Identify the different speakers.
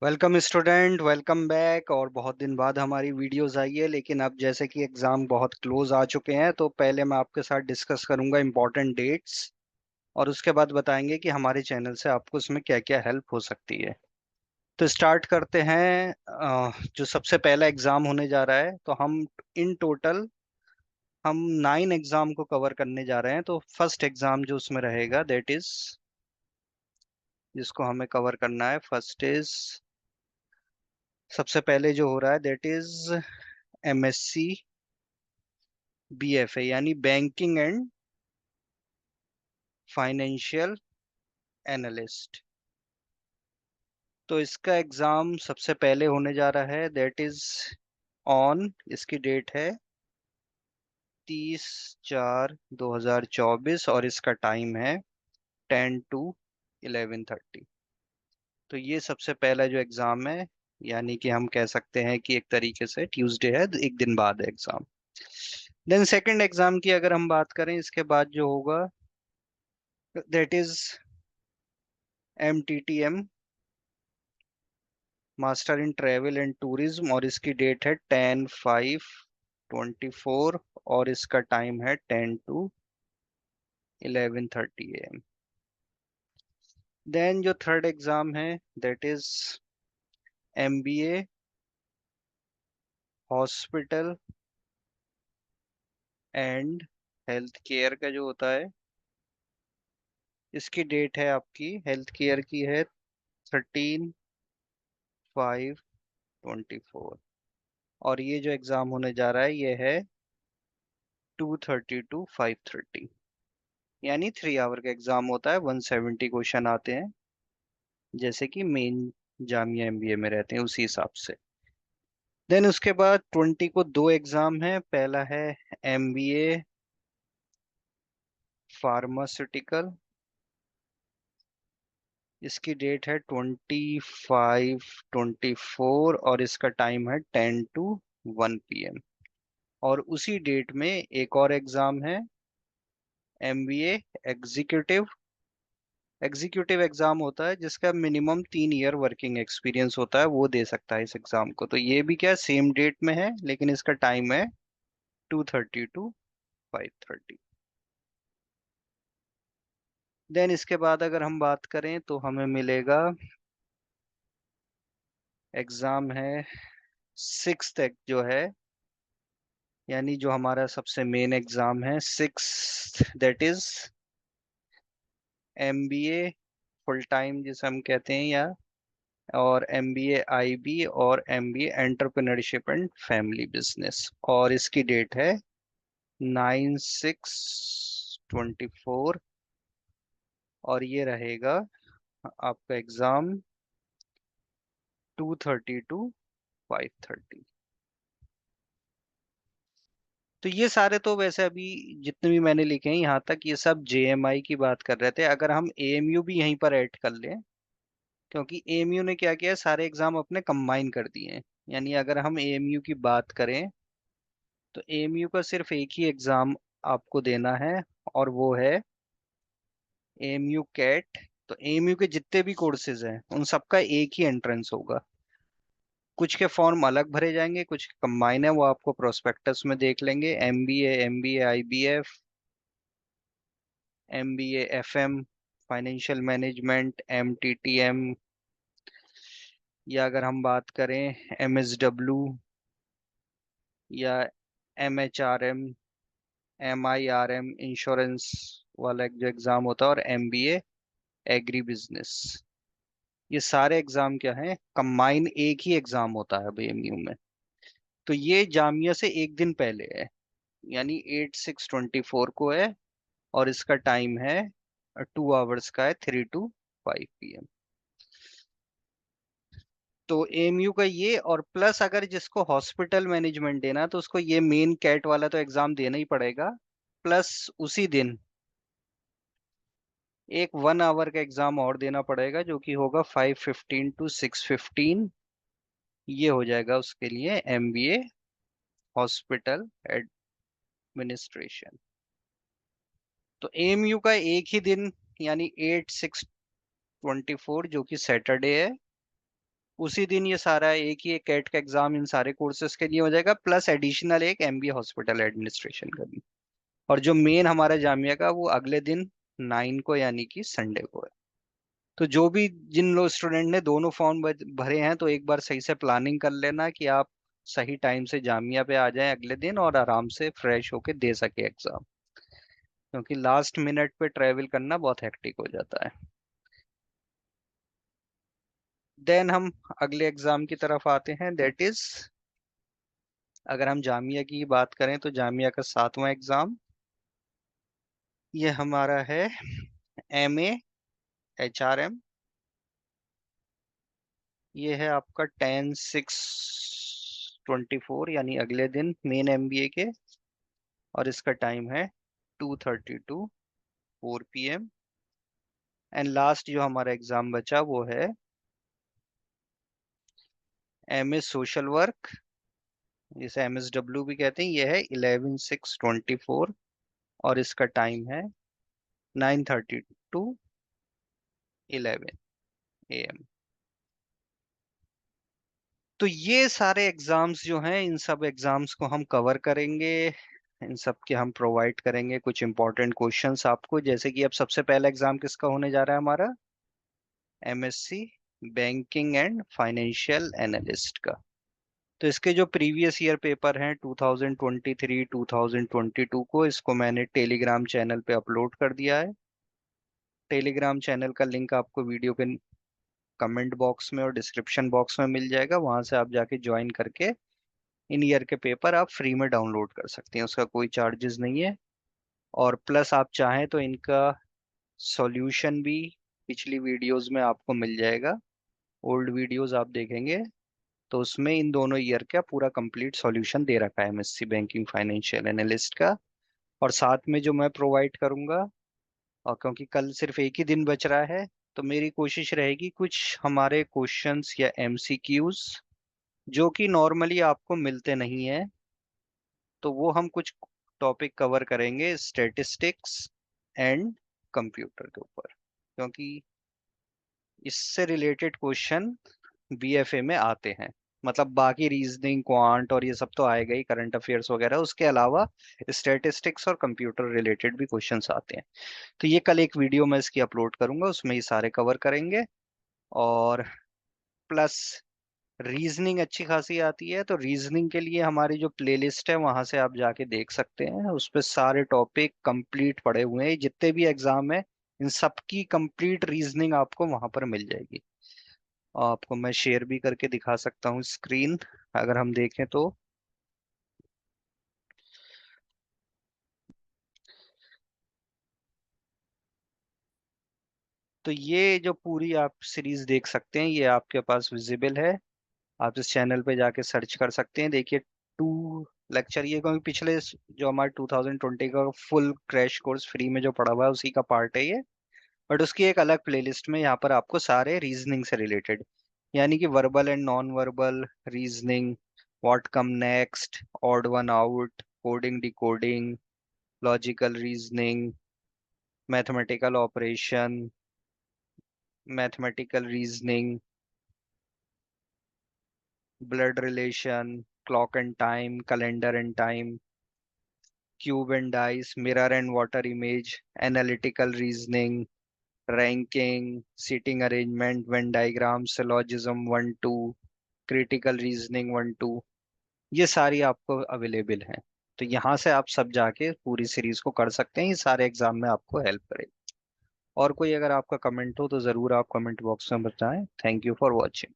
Speaker 1: Welcome student, welcome back. और बहुत दिन बाद हमारी वीडियोस आई है, लेकिन अब जैसे कि एग्ज़ाम बहुत क्लोज आ चुके हैं तो पहले मैं आपके साथ डिस्कस करूंगा इम्पोर्टेंट डेट्स। और उसके बाद बताएंगे कि हमारे चैनल से आपको उसमें क्या क्या हेल्प हो सकती है। तो स्टार्ट करते हैं। जो सबसे पहला एग्ज़ाम होने जा रहा है, तो हम इन टोटल हम 9 एग्ज़ाम को कवर करने जा रहे हैं। तो फर्स्ट एग्ज़ाम जो उसमें रहेगा, दैट इज जिसको हमें कवर करना है, फर्स्ट इज सबसे पहले जो हो रहा है, दैट इज एमएससी बीएफए, यानी बैंकिंग एंड फाइनेंशियल एनालिस्ट। तो इसका एग्जाम सबसे पहले होने जा रहा है, दैट इज ऑन, इसकी डेट है 30/4/2024 और इसका टाइम है 10 to 11:30। तो ये सबसे पहला जो एग्जाम है, यानी कि हम कह सकते हैं कि एक तरीके से ट्यूसडे है, एक दिन बाद है एग्जाम। देन सेकंड एग्जाम की अगर हम बात करें, इसके बाद जो होगा, that is MTTM, master in travel and tourism, और इसकी डेट है 10/5/24 और इसका टाइम है 10 to 11:30 AM। देन जो थर्ड एग्जाम है, that is MBA hospital and health care का जो होता है, इसकी डेट है आपकी हेल्थ केयर की है 13/5/24। और ये जो एग्जाम होने जा रहा है, ये है 2:30 to 5:30, यानी 3 आवर का एग्जाम होता है। 170 क्वेश्चन आते हैं, जैसे कि मेन जामिया एमबीए में रहते हैं, उसी हिसाब से। देन उसके बाद 20 को दो एग्जाम है। पहला है एमबीए फार्मास्यूटिकल, इसकी डेट है 25/24 और इसका टाइम है 10 to 1 PM। और उसी डेट में एक और एग्जाम है, एमबीए एग्जीक्यूटिव। एग्जीक्यूटिव एग्जाम होता है जिसका मिनिमम 3 ईयर वर्किंग एक्सपीरियंस होता है, वो दे सकता है इस एग्जाम को। तो ये भी क्या सेम डेट में है, लेकिन इसका टाइम है 2:30 to 5:30। देन इसके बाद अगर हम बात करें तो हमें मिलेगा, एग्जाम है सिक्स जो है, यानी जो हमारा सबसे मेन एग्जाम है six, that is MBA full time जिसे हम कहते हैं, या और एमबीए आईबी और MBA entrepreneurship and family business. और इसकी डेट है 9/6/24 और ये रहेगा आपका एग्जाम 2:30 to 5:30। तो ये सारे तो वैसे अभी जितने भी मैंने लिखे हैं यहाँ तक, ये सब जेएमआई की बात कर रहे थे। अगर हम एएमयू भी यहीं पर ऐड कर लें, क्योंकि एएमयू ने क्या किया है, सारे एग्जाम अपने कंबाइन कर दिए हैं। यानी अगर हम एएमयू की बात करें, तो एएमयू का सिर्फ एक ही एग्जाम आपको देना है, और वो है एएमयू कैट। तो एएमयू के जितने भी कोर्सेज हैं, उन सबका एक ही एंट्रेंस होगा। कुछ के फॉर्म अलग भरे जाएंगे, कुछ कंबाइन है, वो आपको प्रोस्पेक्टस में देख लेंगे। MBA, MBA IBF, MBA FM financial management, MTTM, या अगर हम बात करें एमएसडब्ल्यू, या एमएचआरएम, एमआईआरएम इंश्योरेंस वाला एक जो एग्जाम होता है, और एमबीए एग्री बिजनेस। ये सारे एग्जाम क्या हैं, कंबाइन एक ही एग्जाम होता है एमयू में। तो ये जामिया से एक दिन पहले है, यानी 8/6/24 को है, और इसका टाइम है 2 आवर्स का है, 3 to 5 PM। तो एमयू का ये, और प्लस अगर जिसको हॉस्पिटल मैनेजमेंट देना, तो उसको ये मेन कैट वाला तो एग्जाम देना ही पड़ेगा। प्लस उसी दिन एक 1 आवर का एग्जाम और देना पड़ेगा, जो कि होगा 5:15 to 6:15। ये हो जाएगा उसके लिए एमबीए हॉस्पिटल एडमिनिस्ट्रेशन। तो एमयू का एक ही दिन, यानी 8/6/24, जो कि सैटरडे है, उसी दिन ये सारा एक ही एक कैट का एग्जाम इन सारे कोर्सेज के लिए हो जाएगा, प्लस एडिशनल एक एमबीए हॉस्पिटल एडमिनिस्ट्रेशन का भी। और जो मेन हमारा जामिया का वो अगले दिन 9 को यानी कि संडे को है। तो जो भी जिन लोग स्टूडेंट ने दोनों फॉर्म भरे हैं तो एक बार सही से प्लानिंग कर लेना कि आप सही टाइम से जामिया पे आ जाएं अगले दिन और आराम से फ्रेश होके दे सके एग्जाम, क्योंकि लास्ट मिनट पे ट्रैवल करना बहुत हेक्टिक हो जाता है। देन हम अगले एग्जाम की तरफ आते हैं, दैट इज, अगर हम जामिया की बात करें तो जामिया का 7वां एग्जाम ये हमारा है MA HRM। ये है आपका 10/6/24 यानी अगले दिन मेन MBA के। और इसका टाइम है 2:30 to 4 PM। एंड लास्ट जो हमारा एग्जाम बचा वो है MA सोशल वर्क, जिसे MSW भी कहते हैं। ये है 11/6/24 और इसका टाइम है 9:30 to 11 AM। तो ये सारे एग्जाम्स जो हैं इन सब एग्जाम्स को हम कवर करेंगे। इन सब के हम प्रोवाइड करेंगे कुछ इंपॉर्टेंट क्वेश्चंस आपको, जैसे कि अब सबसे पहला एग्जाम किसका होने जा रहा है हमारा, MSc banking and financial analyst का। तो इसके जो प्रीवियस ईयर पेपर हैं 2023 2022 को, इसको मैंने टेलीग्राम चैनल पे अपलोड कर दिया है। टेलीग्राम चैनल का लिंक आपको वीडियो के कमेंट बॉक्स में और डिस्क्रिप्शन बॉक्स में मिल जाएगा, वहां से आप जाके ज्वाइन करके इन ईयर के पेपर आप फ्री में डाउनलोड कर सकते हैं, उसका कोई चार्जेस नहीं है। और प्लस आप चाहें तो इनका सॉल्यूशन भी पिछली वीडियोस में आपको मिल जाएगा। ओल्ड वीडियोस आप देखेंगे तो उसमें इन दोनों ईयर का पूरा कंप्लीट सॉल्यूशन दे रखा है MSc बैंकिंग फाइनेंशियल एनालिस्ट का। और साथ में जो मैं प्रोवाइड करूंगा, और क्योंकि कल सिर्फ एक ही दिन बच रहा है, तो मेरी कोशिश रहेगी कुछ हमारे क्वेश्चंस या MCQs जो कि नॉर्मली आपको मिलते नहीं है, तो वो हम कुछ टॉपिक कवर करेंगे स्टैटिस्टिक्स एंड कंप्यूटर के ऊपर, क्योंकि इससे रिलेटेड क्वेश्चन BFA में आते हैं। मतलब बाकी रीजनिंग क्वांट और ये सब तो आएगा ही, करंट अफेयर्स वगैरह, उसके अलावा स्टैटिस्टिक्स और कंप्यूटर रिलेटेड भी क्वेश्चंस आते हैं। तो ये कल एक वीडियो मैं इसकी अपलोड करूंगा, उसमें ये सारे कवर करेंगे। और प्लस रीजनिंग अच्छी खासी आती है, तो रीजनिंग के लिए हमारी जो प्लेलिस्ट है वहां से आप जाके देख सकते हैं, उस पे सारे टॉपिक कंप्लीट पड़े हुए हैं, जितने भी एग्जाम है इन सब की कंप्लीट रीजनिंग आपको वहां पर मिल जाएगी। और आपको मैं शेयर भी करके दिखा सकता हूँ स्क्रीन, अगर हम देखें तो ये जो पूरी आप सीरीज देख सकते हैं ये आपके पास विजिबल है। आप इस चैनल पे जाके सर्च कर सकते हैं। देखिए 2 लेक्चर, ये क्योंकि पिछले जो हमारे 2020 का फुल क्रैश कोर्स फ्री में जो पढ़ा हुआ है उसी का पार्ट है ये। बट उसकी एक अलग प्लेलिस्ट में यहाँ पर आपको सारे रीजनिंग से रिलेटेड, यानी कि verbal and non verbal reasoning, what come next, odd one out, coding decoding, logical reasoning, mathematical operation, mathematical reasoning, blood relation, clock and time, calendar and time, cube and dice, mirror and water image, analytical reasoning, ranking, seating arrangement, venn diagram, syllogism 1 2, critical reasoning 1 2, ये सारी आपको available हैं। तो यहाँ से आप सब जाके पूरी सीरीज को कर सकते हैं, ये सारे एग्जाम में आपको हेल्प करेगी। और कोई अगर आपका कमेंट हो तो ज़रूर आप कमेंट बॉक्स में बताएं। Thank you for watching.